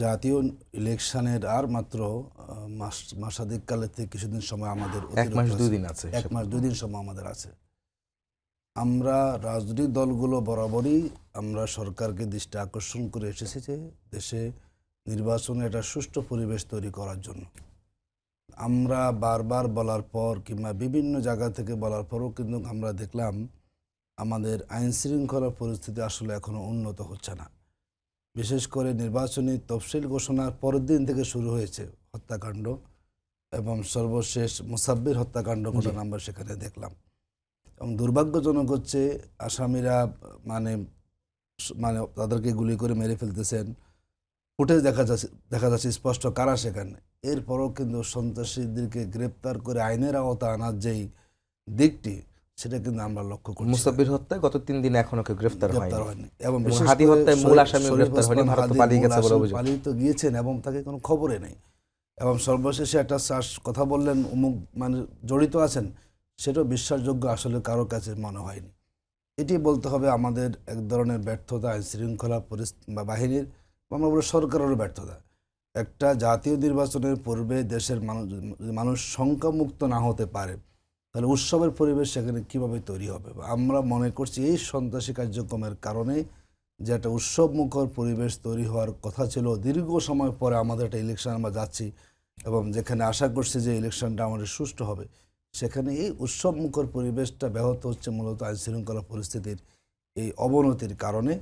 জাতীয় ইলেকশনের আর মাত্র মাসাধিক কালের থেকে কিছুদিন সময় আমাদের 1 মাস 2 দিন আছে। 1 মাস 2 দিন সময় আমাদের আছে। আমরা রাজনৈতিক দলগুলো বরাবরই আমরা সরকারকে দৃষ্টি আকর্ষণ করে এসেছি যে দেশে নির্বাচনে একটা সুষ্ঠু পরিবেশ তৈরি করার জন্য। আমরা বারবার বলার পর কিংবা বিভিন্ন জায়গা থেকে বলার পরও কিন্তু আমরা দেখলাম আমাদের আইন শৃঙ্খলা পরিস্থিতি আসলে এখনো উন্নত হচ্ছে না। বিশেষ করে নির্বাচনী তফসিল ঘোষণার পরের দিন থেকে শুরু হয়েছে হত্যাকাণ্ড এবং সর্বশেষ মুসাব্বির হত্যাকাণ্ড ঘটনা আমরা সেখানে দেখলাম। এবং দুর্ভাগ্যজনক হচ্ছে আসামিরা মানে মানে তাদেরকে গুলি করে মেরে ফেলতেছেন। ফুটেজ দেখা যাচ্ছে স্পষ্ট কারা সেখানে। এরপরও কিন্তু সন্ত্রাসীদেরকে গ্রেপ্তার করে আইনের আওতা আনার যেই দিকটি সেটা কিন্তু আমরা লক্ষ্য করছি। মুসাব্বির হত্যায় গত 3 দিন এখনো কেউ গ্রেফতার হয়নি। এবং বিশেষ হাদি করে হত্যায় মূল আসামি গ্রেফতার হয়নি, ভারত পালিয়ে গেছে বলে অভিযোগ। পালিয়ে তো গিয়েছেন এবং তাকে কোনো খবরে নেই। এবং সর্বশেষে একটা কথা বললেন অমুক মানে জড়িত আছেন, সেটাও বিশ্বাসযোগ্য আসলে কারো কাছে মনে হয়নি। এটি বলতে হবে আমাদের এক ধরনের ব্যর্থতা আইন শৃঙ্খলা বাহিনীর, আমরা বলি সরকারেরও ব্যর্থতা। একটা জাতীয় নির্বাচনের পূর্বে দেশের মানুষ সংখ্যামুক্ত না হতে পারে, তাহলে উৎসবের পরিবেশ সেখানে কীভাবে তৈরি হবে? আমরা মনে করছি এই সন্ত্রাসী কার্যক্রমের কারণে যে একটা উৎসবমুখর পরিবেশ তৈরি হওয়ার কথা ছিল, দীর্ঘ সময় পরে আমাদের একটা ইলেকশন আমরা যাচ্ছি এবং যেখানে আশা করছি যে ইলেকশনটা আমাদের সুষ্ঠু হবে, সেখানে এই উৎসবমুখর পরিবেশটা ব্যাহত হচ্ছে মূলত আইন শৃঙ্খলা পরিস্থিতির এই অবনতির কারণে।